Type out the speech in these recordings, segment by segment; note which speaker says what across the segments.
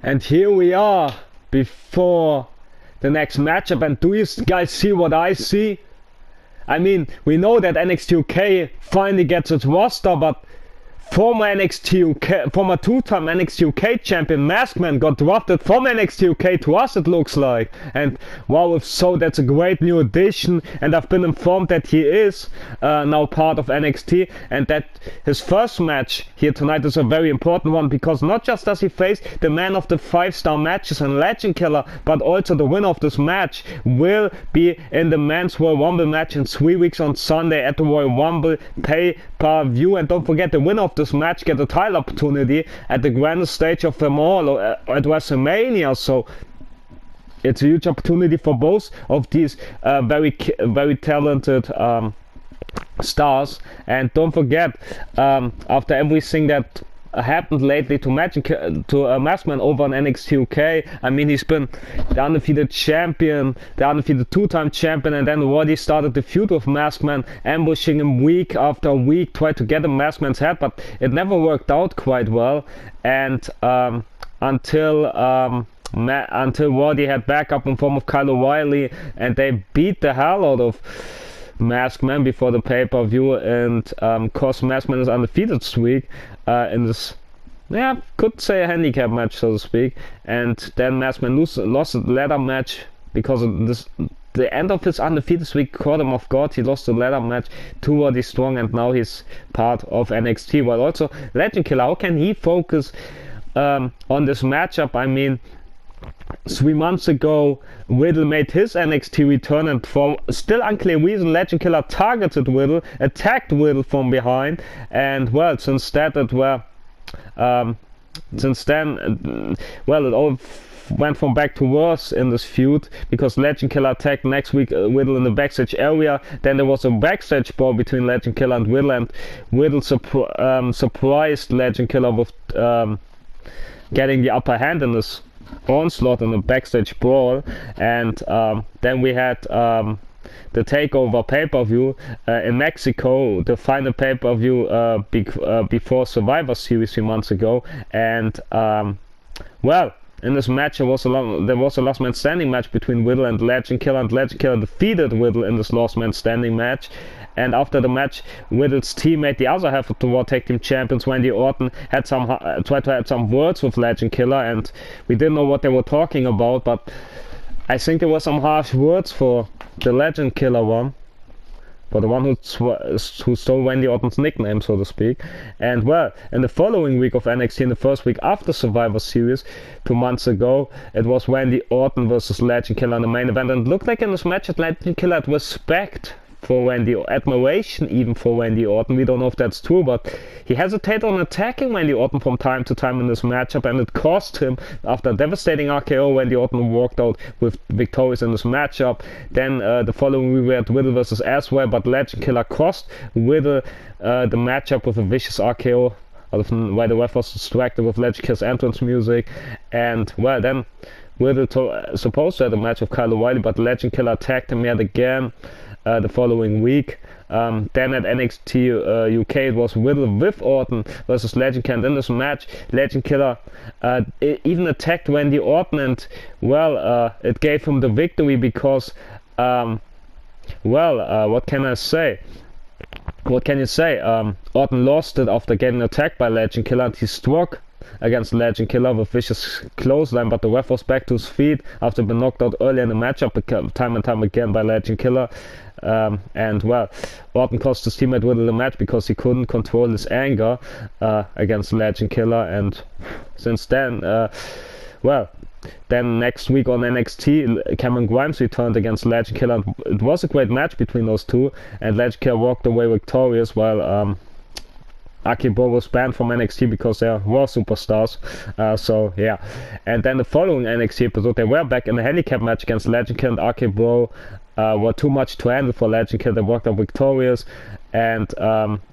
Speaker 1: And here we are before the next matchup, and do you guys see what I see? I mean, we know that NXT UK finally gets its roster, but former two-time NXT UK champion Maskedman got drafted from NXT UK to us, it looks like. And wow, if so, that's a great new addition, and I've been informed that he is now part of NXT, and that his first match here tonight is a very important one, because not just does he face the man of the 5-star matches and Legend Killer, but also the winner of this match will be in the Men's Royal Rumble match in 3 weeks on Sunday at the Royal Rumble pay-per-view. And don't forget, the winner of this match get a title opportunity at the grandest stage of them all, at WrestleMania. So it's a huge opportunity for both of these very talented stars. And don't forget, after everything that happened lately to Maskedman over on NXT UK, I mean, he's been the undefeated champion, the undefeated two-time champion, and then already started the feud with Maskedman, ambushing him week after week, tried to get him Maskedman's head, but it never worked out quite well. And until Roddy had backup in form of Kyle O'Reilly, and they beat the hell out of Maskedman before the pay-per-view, and cost Maskedman his undefeated streak in this, could say a handicap match, so to speak. And then Maskedman lost the ladder match because of this. The end of his undefeated streak caught him off guard. He lost the ladder match to Roddy Strong, and now he's part of NXT. While also Legend Killer, how can he focus on this matchup? I mean, 3 months ago, Riddle made his NXT return, and for still unclear reason, Legend Killer targeted Riddle, attacked Riddle from behind, and well, since then, it all went from bad to worse in this feud, because Legend Killer attacked next week Riddle in the backstage area. Then there was a backstage brawl between Legend Killer and Riddle surprised Legend Killer with getting the upper hand in this onslaught in the backstage brawl. And then we had the takeover pay-per-view in Mexico, the final pay-per-view before Survivor Series 3 months ago. And well, in this match there was a last man standing match between Riddle and Legend Killer, and Legend Killer defeated Riddle in this last man standing match. And after the match, Riddle's teammate, the other half of the Raw Tag Team Champions, Randy Orton, tried to have some words with Legend Killer, and we didn't know what they were talking about, but I think there were some harsh words for the Legend Killer one, for the one who stole Randy Orton's nickname, so to speak. And well, in the following week of NXT, in the first week after Survivor Series 2 months ago, it was Randy Orton versus Legend Killer in the main event, and it looked like in this match that Legend Killer had respect for Randy, admiration even for Randy Orton. We don't know if that's true, but he hesitated on attacking Randy Orton from time to time in this matchup, and it cost him. After a devastating RKO, Randy Orton walked out with victorious in this matchup. Then the following week we had Riddle versus Aswell, but Legend Killer cost Riddle the matchup with a vicious RKO while the ref was distracted with Legend Killer's entrance music. And well, then Riddle supposed to have a match with Kyle O'Reilly, but Legend Killer attacked him yet again the following week. Then at NXT UK, it was Riddle with Orton versus Legend Killer. And in this match, Legend Killer even attacked Randy Orton, and well, it gave him the victory because, what can I say? What can you say? Orton lost it after getting attacked by Legend Killer, and he struck against Legend Killer with vicious clothesline, but the ref was back to his feet after being knocked out earlier in the matchup time and time again by Legend Killer. And well, Orton cost his teammate Riddle the match because he couldn't control his anger against Legend Killer. And since then, then next week on NXT, Cameron Grimes returned against Legend Killer. It was a great match between those two, and Legend Killer walked away victorious, while Aki Bro was banned from NXT because they were superstars. So yeah, and then the following NXT episode, they were back in a handicap match against Legend Killer, and Aki Bro were too much to handle for Legend Killer. They walked out victorious, and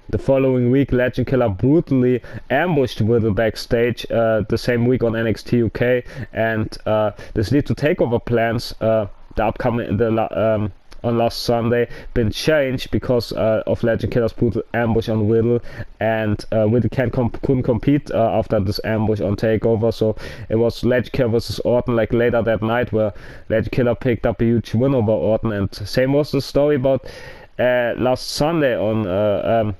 Speaker 1: the following week, Legend Killer brutally ambushed Riddle backstage the same week on NXT UK, and this led to takeover plans. on last Sunday been changed because of Legend Killer's brutal ambush on Riddle, and Riddle couldn't compete after this ambush on Takeover, so it was Legend Killer versus Orton like later that night, where Legend Killer picked up a huge win over Orton. And same was the story about last Sunday on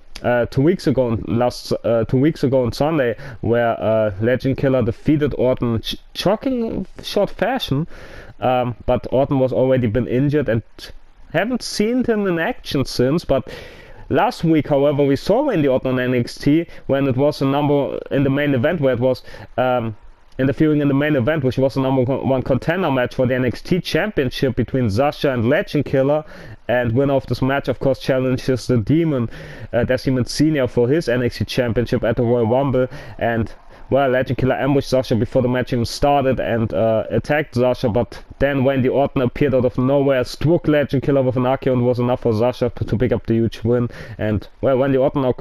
Speaker 1: 2 weeks ago, 2 weeks ago on Sunday, where Legend Killer defeated Orton in shocking short fashion, but Orton was already been injured and haven't seen him in action since. But last week, however, we saw Randy Orton on NXT when it was a number in the main event, where it was interfering in the main event, which was a #1 contender match for the NXT Championship between Sasha and Legend Killer. And winner of this match, of course, challenges the Demon, Demon Senior, for his NXT Championship at the Royal Rumble. And well, Legend Killer ambushed Sasha before the match even started and attacked Sasha, but then Randy Orton appeared out of nowhere, struck Legend Killer with an RKO, and was enough for Sasha to pick up the huge win. And well, Randy Orton now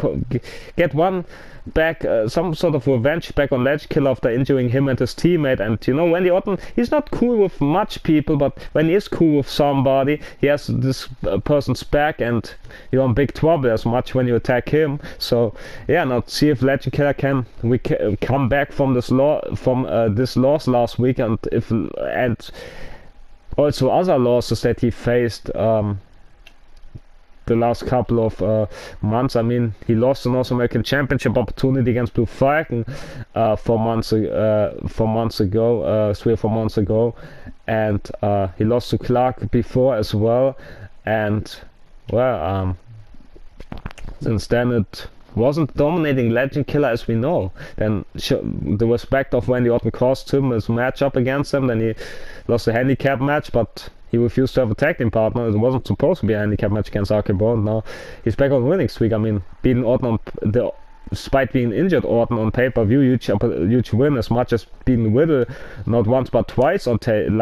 Speaker 1: get one back, some sort of revenge back on Legend Killer after injuring him and his teammate. And you know, Randy Orton, he's not cool with much people, but when he is cool with somebody, he has this person's back, and you're in big trouble as much when you attack him. So yeah, now see if Legend Killer can come back from this loss last week, and also other losses that he faced the last couple of months. I mean, he lost the North American Championship opportunity against Blue Falcon 4 months ago, 3 or 4 months ago, and he lost to Clark before as well. And well, since then it wasn't dominating Legend Killer as we know. Then the respect of Randy Orton cost him his matchup against him. Then he lost a handicap match, but he refused to have a tag team partner. It wasn't supposed to be a handicap match against RK Bro. Now he's back on winning streak. I mean, beating Orton despite being injured, Orton on pay-per-view, huge win, as much as beating Riddle not once but twice on Takeover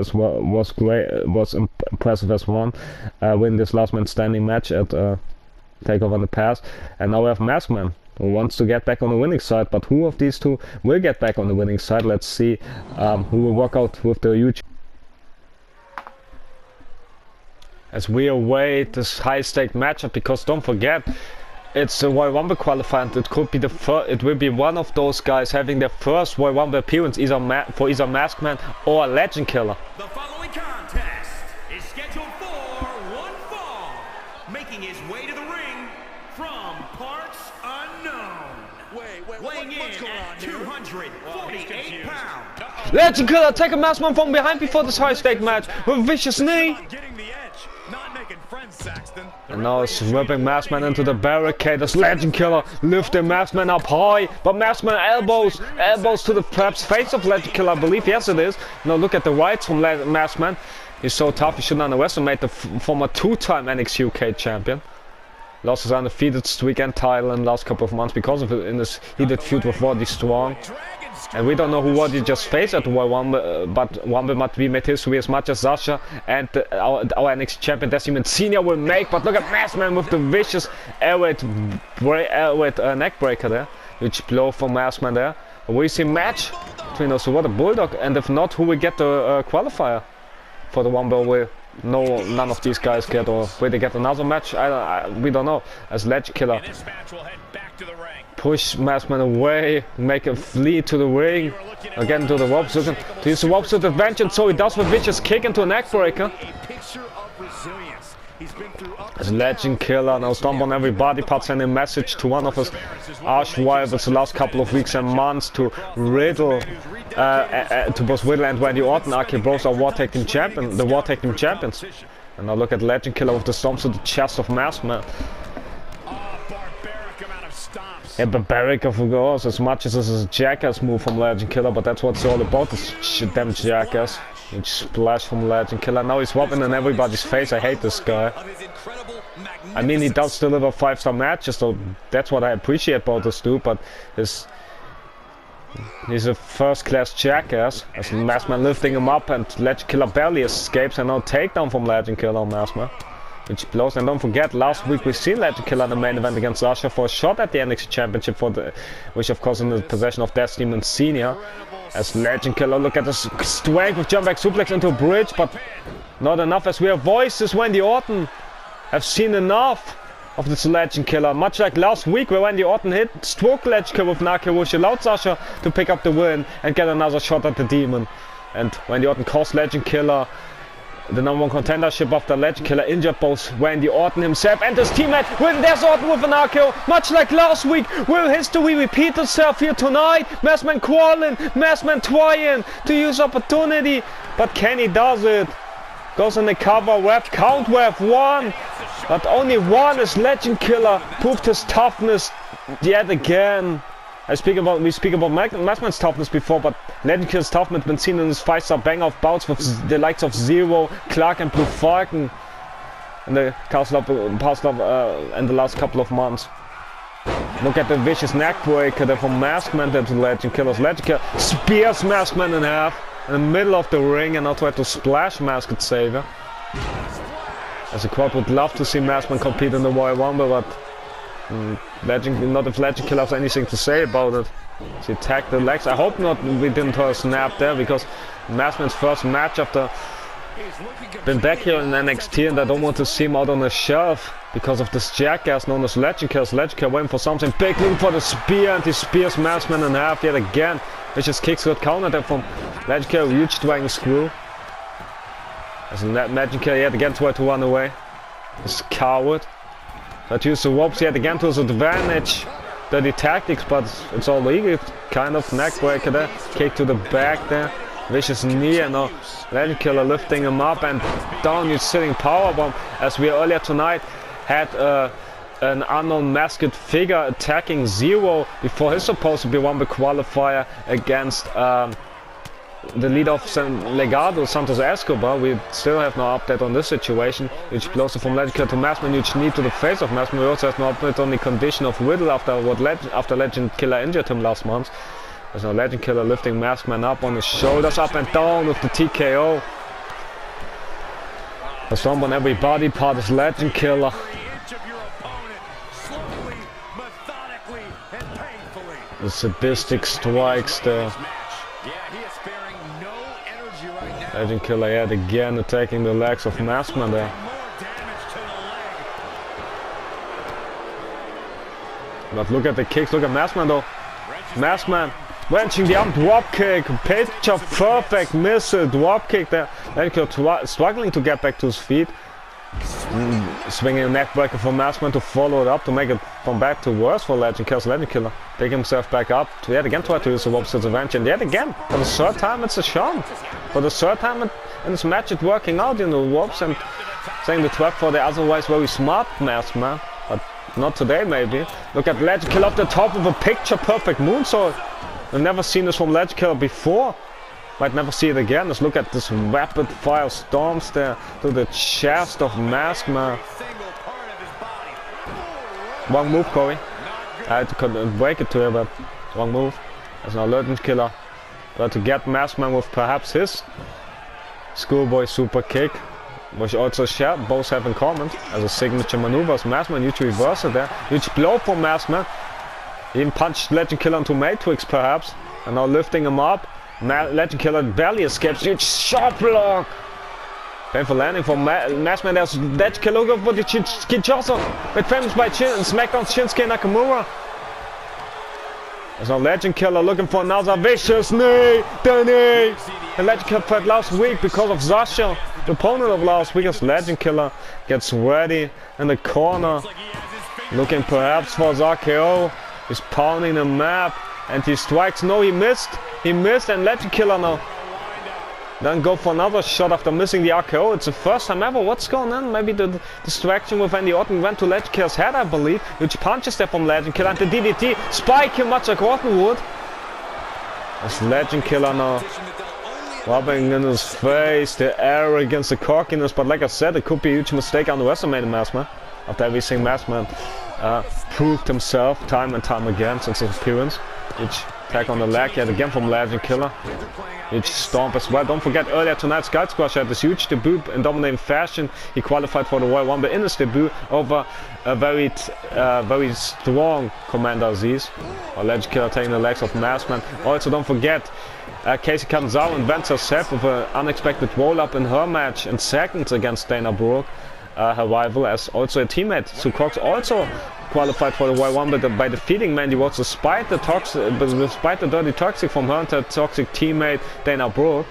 Speaker 1: as well, was great, was impressive as one. Win this last man standing match at Takeover in the past. And now we have Maskedman, who wants to get back on the winning side. But who of these two will get back on the winning side? Let's see who will walk out with the huge. As we await this high-stake matchup, because don't forget, it's the Royal Rumble qualifier, and it could be it will be one of those guys having their first Royal Rumble appearance, for either Maskedman or Legend Killer.
Speaker 2: The following contest is scheduled for one fall, making his way to the ring from parts unknown. Weighing in at 248 pounds.
Speaker 1: Legend Killer taking Maskedman from behind before this high-stake match with a vicious knee. And now it's whipping Maskedman into the barricade as Legend Killer lifting Maskedman up high, but Maskedman elbows to the perhaps face of Legend Killer, I believe. Yes, it is. Now look at the rights from Maskedman. He's so tough, you shouldn't underestimate the former 2-time NXT UK champion. Lost his undefeated streak and title in the last couple of months because of it in this heated feud with Roddy Strong. And we don't know who Roddy just faced at the Royal Rumble, but Rumble might be made history as much as Sasha and our NXT champion Demon Senior will make. But look at Maskedman with the vicious airweight neck breaker there, which blow from Maskedman there. We see a match between us. So what a bulldog! And if not, who will get the qualifier for the Rumble? Will none of these guys get, or will they get another match? We don't know. As Legend Killer push Maskedman away, make him flee to the ring, again to the ropes, looking to use the ropes with advantage, and so he does with vicious kick into a neck breaker. As Legend Killer now stomp on every body part, sending a message to one of his arch rivals the last couple of weeks and months, to Riddle, to both Riddle and Randy Orton. RK Bros are the War Tag Team Champions. And now look at Legend Killer with the stomps to the chest of Maskedman. Yeah, barbaric of course, as much as this is a jackass move from Legend Killer, but that's what it's all about, this damn jackass. Huge splash from Legend Killer. Now he's whopping in everybody's face. I hate this guy. I mean, he does deliver 5-star matches, so that's what I appreciate about this dude, but he's a first-class jackass. As Maskedman lifting him up, and Legend Killer barely escapes, and now takedown from Legend Killer on Maskedman, which blows. And don't forget, last week we seen Legend Killer in the main event against Sasha for a shot at the NXT Championship, which of course in the possession of Demon Senior. As Legend Killer, look at the strength with jump back suplex into a bridge, but not enough, as we have voices Randy Orton have seen enough of this Legend Killer. Much like last week where Randy Orton hit stroke Legend Killer with Nake, which allowed Sasha to pick up the win and get another shot at the Demon. And Randy Orton cost Legend Killer the #1 contendership after Legend Killer injured both Randy Orton himself and his teammate. There's Orton with an RKO, much like last week. Will history repeat itself here tonight? Maskedman crawling, Maskedman trying to use opportunity, but Kenny does it. Goes in the cover, web, count web, one. But only one as Legend Killer proved his toughness yet again. We speak about Maskedman's toughness before, but Legend Killer's toughness has been seen in his 5-star bang-off bouts with the likes of Zero, Clark and Blue Falcon in the in the last couple of months. Look at the vicious neck breaker there from Maskedman to Legend Killer's. Legend Killer spears Maskedman in half in the middle of the ring and now try to splash Masked Savior. As the crowd would love to see Maskedman compete in the Royal Rumble, but not if Legend Killer has anything to say about it. She attacked the legs. I hope not we didn't hear a snap there, because Maskedman's first match after been back here in NXT, and I don't want to see him out on the shelf because of this jackass known as Legend Killer. Legend Killer waiting for something big, looking for the spear, and he spears Maskedman in half yet again. Vicious kicks got countered there from Legend Killer, huge dragon screw. As Legend Killer yet again tried to run away. This coward. But use the ropes yet again to his advantage. Dirty tactics, but it's all legal. Kind of neck breaker there. Kick to the back there. Vicious knee, and now Legend Killer lifting him up and down. He's sitting powerbomb. As we earlier tonight had an unknown masked figure attacking Zero before he's supposed to be Rumble qualifier against the leader of Legado, Santos Escobar. We still have no update on this situation. Huge blows from Legend Killer to Maskedman, huge knee to the face of Maskedman. We also have no update on the condition of Riddle after Legend Killer injured him last month. There's no Legend Killer lifting Maskedman up on his shoulders, up and down with the TKO. The stomp on every body part is Legend Killer. The sadistic strikes there. Legend Killer yet again attacking the legs of Maskedman there. But look at the kicks, look at Maskedman though. Maskedman wrenching the arm, drop kick, picture perfect missile, drop kick there. Legend Killer struggling to get back to his feet. Swinging a neck breaker for Maskedman to follow it up to make it from bad to worse for Legend Killer. Legend Killer pick himself back up to yet again try to use the ropes to his advantage, and yet again for the third time it's a shot. For the third time in this match it's working out in the ropes and saying the trap for the otherwise very smart Maskedman, but not today maybe. Look at Legend Killer off the top of a picture perfect moonsault. We've never seen this from Legend Killer before. Might never see it again. Let's look at this rapid fire storms there to the chest of Maskedman. Wrong move, Corey. I had to break it to her, but wrong move. There's no Legend Killer. But to get Maskedman with perhaps his schoolboy super kick, which also both have in common as a signature maneuver. Maskedman huge reversal there. Huge blow from Maskedman. He even punched Legend Killer into Matrix perhaps. And now lifting him up. Legend Killer barely escapes. Huge sharp block. Painful landing for Maskedman. There's Legend Killer looking for the Kinshasa. Made famous by SmackDown's Shinsuke Nakamura. There's no Legend Killer looking for another vicious knee. The knee. The Legend Killer fought last week because of Sasha. The opponent of last week as Legend Killer gets ready in the corner. Looking perhaps for his RKO. He's pounding the map. And he strikes. No, he missed. He missed, and Legend Killer now then go for another shot after missing the RKO. It's the first time ever. What's going on? Maybe the distraction with Randy Orton went to Legend Killer's head, I believe. Which punches there from Legend Killer, and the DDT spike him much like Orton would. As Legend Killer now rubbing in his face, the arrogance, the cockiness. But like I said, it could be a huge mistake underestimating Maskedman. After everything Maskedman proved himself time and time again since his appearance. Which Attack on the leg yet again from Legend Killer. Huge stomp as well. Don't forget earlier tonight Skull Squash had this huge debut in dominating fashion. He qualified for the Royal Rumble in his debut over a very strong Commander Aziz. Legend Killer taking the legs of Maskedman. Also don't forget Casey Catanzaro and Vince Sepp with an unexpected roll-up in her match in seconds against Dana Brooke, her rival, as also a teammate. Sue Cox also qualified for the Royal Rumble by defeating Mandy Rhodes despite the dirty toxic from her and her toxic teammate Dana Brooke.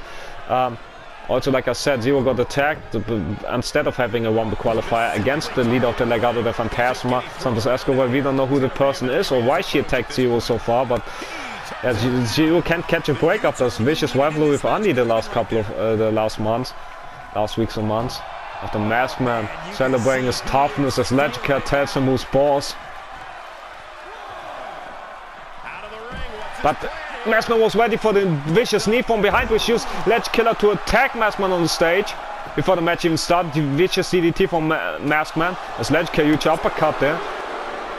Speaker 1: Also, like I said, Zero got attacked instead of having a Rumble qualifier against the leader of the Legado de Fantasma, Santos Escobar. We don't know who the person is or why she attacked Zero so far, but Zero can't catch a break after this vicious rivalry with Andy the last weeks and months. After Maskedman celebrating his toughness as Legend Killer tells him who's boss. But Maskedman was ready for the vicious knee from behind, which used Legend Killer to attack Maskedman on the stage. Before the match even started, the vicious DDT from Maskedman as Legend Killer, huge uppercut there.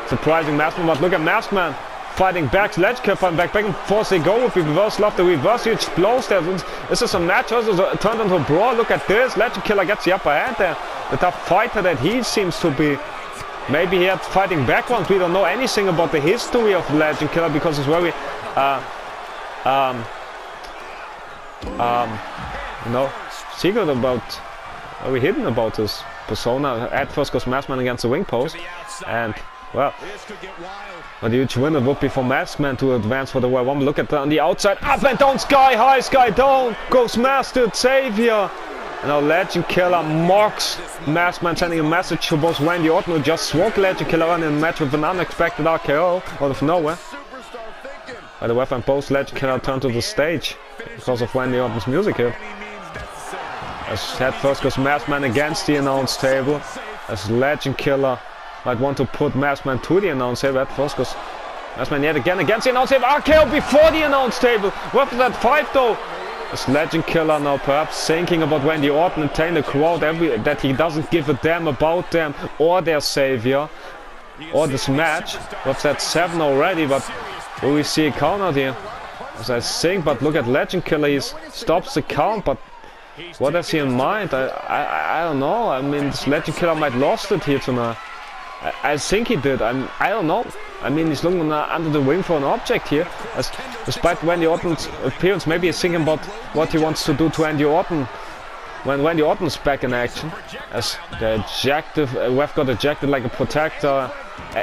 Speaker 1: Surprising Maskedman, but look at Maskedman fighting back. Legend Killer fighting back and forth they go with the reverse love. The reverse huge blows there. This is a match also turned into a brawl. Look at this. Legend Killer gets the upper hand there. The tough fighter that he seems to be. Maybe he had fighting background. We don't know anything about the history of Legend Killer because it's very secret about, very hidden about his persona. At first goes Maskedman against the ring post, and well, a huge win it would be for Maskedman to advance for the Royal Rumble. Look at that on the outside, up and down, sky high, sky down, goes Mastered Savior. And now Legend Killer mocks Maskedman, sending a message to both Randy Orton, who just swung Legend Killer on in a match with an unexpected RKO out of nowhere. By the way, and both Legend Killer turned to the stage because of Randy Orton's music here. As head first goes Maskedman against the announce table, as Legend Killer might want to put Maskedman to the announce table. At first goes Maskedman yet again against the announce table. RKO before the announce table. What was that fight though? As Legend Killer now perhaps thinking about Randy Orton and telling the crowd that he doesn't give a damn about them or their savior or this match. What's that, 7 already, but will we see a count out here? As I think, but look at Legend Killer, he stops the count, but what has he in mind? I don't know. I mean, this Legend Killer might lost it here tonight. I think he did. I don't know. I mean, he's looking under the ring for an object here. As despite Randy Orton's appearance, maybe he's thinking about what he wants to do to Randy Orton when Randy Orton's back in action. As the ejective ref got ejected like a protector.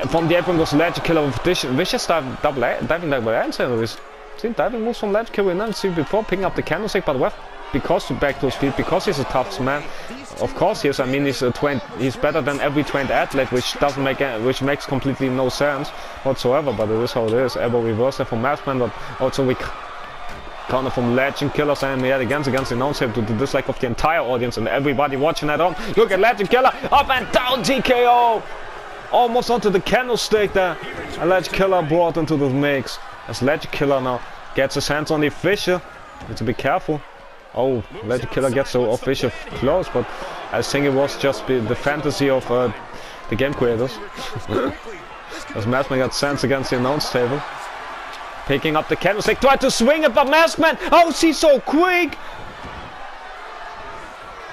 Speaker 1: From the apron goes Legend Killer with vicious diving double handle. We've seen diving moves from Legend Killer. We never seen before, picking up the candlestick, but ref, because he's back to his feet, because he's a tough man. Of course he is. I mean, he's better than every trained athlete, which makes completely no sense whatsoever. But it is how it is. Elbow reverse there from Maskedman, but also we counter from Legend Killer, saying yet against the announce him to the dislike of the entire audience and everybody watching at home. Look at Legend Killer, up and down TKO, almost onto the candlestick there. And Legend Killer brought into the mix. As Legend Killer now gets his hands on the official, need to be careful. Oh, Legend Killer gets so official close, but I think it was just the fantasy of the game creators. As Maskedman got sent against the announce table. Picking up the candlestick, tried to swing it, but Maskedman, oh, he's so quick!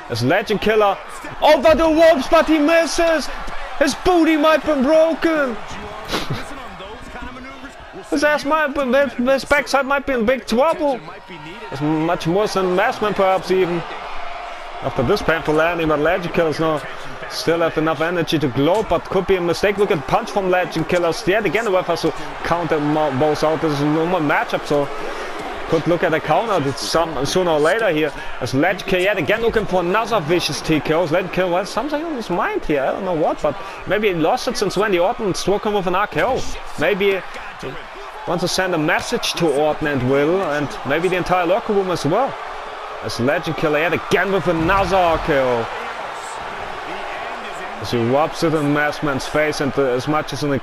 Speaker 1: As Legend Killer over the ropes, but he misses! His booty might be broken! His backside might be in big trouble. It's much worse than Maskedman perhaps even. After this painful landing, but Legend Killers now still have enough energy to glow, but could be a mistake. Look at punch from Legend Killers. Yet again the ref has to count them both out. This is a normal matchup, so could look at a counter sooner or later here. As Legend Killer yet again looking for another vicious TKO. Legend Killer has something on his mind here. I don't know what, but maybe he lost it since Randy Orton struck him with an RKO. Maybe want to send a message to Orton and Will, and maybe the entire locker room as well. As Legend Killer yet again with another RKO. As he rubs it in Maskedman's face, and as much as in the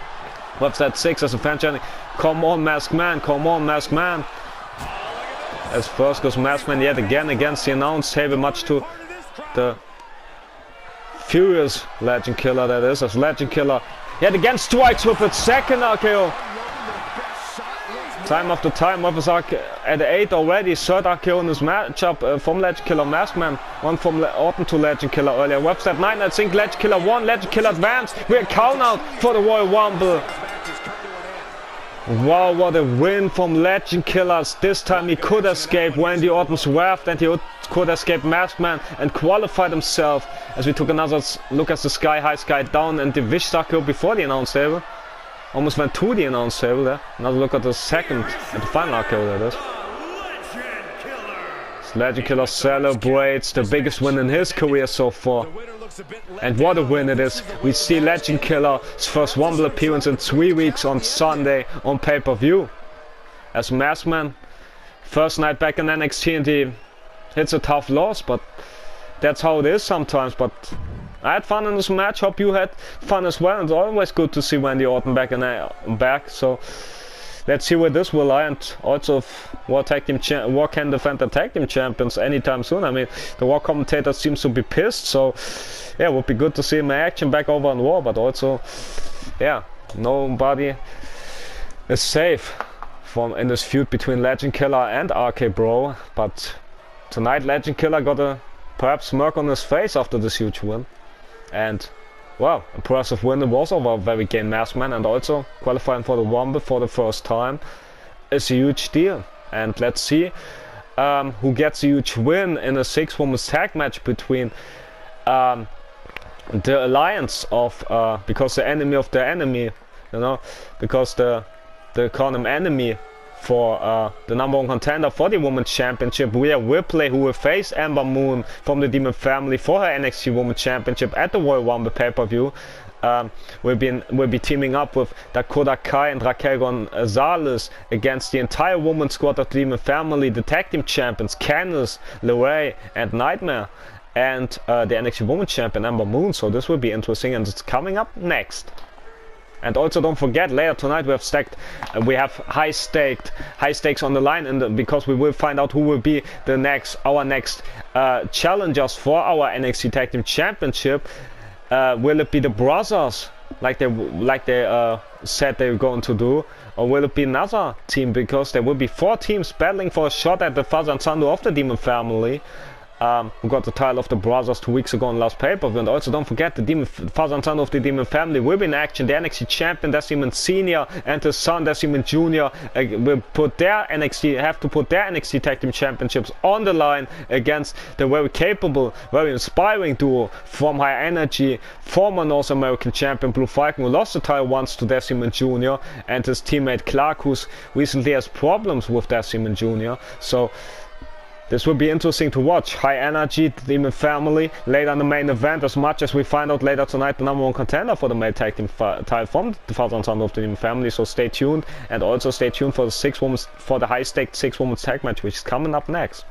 Speaker 1: what's that 6 as a fan chanting, come on Maskedman, come on Maskedman. As first goes Maskedman yet again against the announce table, much to the furious Legend Killer that is, as Legend Killer yet again strikes with its second RKO. Time after time, Webber's at 8 already. Third RKO in this matchup from Legend Killer Maskedman. One from Orton to Legend Killer earlier. Web's at 9, I think Legend Killer 1, Legend Killer advanced. We're count out for the Royal Rumble. Wow, what a win from Legend Killers. This time he could escape Randy Orton's wrath and he could escape Maskedman and qualified himself. As we took another look at the Sky High, Sky Down and the Wish RKO before the announce table. Almost went to the announce table there. Another look at the second and the final RKO that is. Legend Killer celebrates the biggest win in his career so far. And what a win it is. We see Legend Killer's first Rumble appearance in 3 weeks on Sunday on pay-per-view. As Maskedman, first night back in NXT and he hits a tough loss, but that's how it is sometimes. But I had fun in this match, hope you had fun as well. It's always good to see Randy Orton back, so let's see where this will lie, and also if War can defend the tag team champions anytime soon. I mean, the War commentator seems to be pissed, so yeah, it would be good to see him in action back over on War, but also, yeah, nobody is safe in this feud between Legend Killer and RK Bro, but tonight Legend Killer got a perhaps smirk on his face after this huge win. And wow, impressive win it was over a very game Maskedman, and also qualifying for the Rumble for the first time is a huge deal. And let's see who gets a huge win in a 6-woman tag match between the alliance of because the enemy of the enemy, you know, because they call him enemy for the #1 contender for the Women's Championship, Rhea Ripley, who will face Ember Moon from the Demon family for her NXT Women's Championship at the Royal Rumble pay-per-view. Will be teaming up with Dakota Kai and Raquel Gonzalez against the entire women's squad of the Demon family, the tag team champions Candice LeRae and Nightmare, and the NXT Women's Champion Ember Moon. So this will be interesting, and it's coming up next. And also don't forget, later tonight we have high stakes on the line, and because we will find out who will be our next challengers for our NXT Tag Team Championship. Will it be the brothers like they said they were going to do, or will it be another team? Because there will be 4 teams battling for a shot at the father and son of the Demon family. Who got the title of the brothers 2 weeks ago on last pay-per-view. And also don't forget, the father and son of the Demon family will be in action. The NXT champion Decimon Senior and his son Decimon Jr. Will have to put their NXT tag team championships on the line against the very capable, very inspiring duo from High Energy, former North American champion Blue Falcon, who lost the title once to Decimon Jr. and his teammate Clark, who recently has problems with Decimon Jr. So this will be interesting to watch. High Energy, Demon family, later in the main event, as much as we find out later tonight the #1 contender for the male tag team title from the father and son of the Demon family. So stay tuned, and also stay tuned for the high stakes 6-woman tag match, which is coming up next.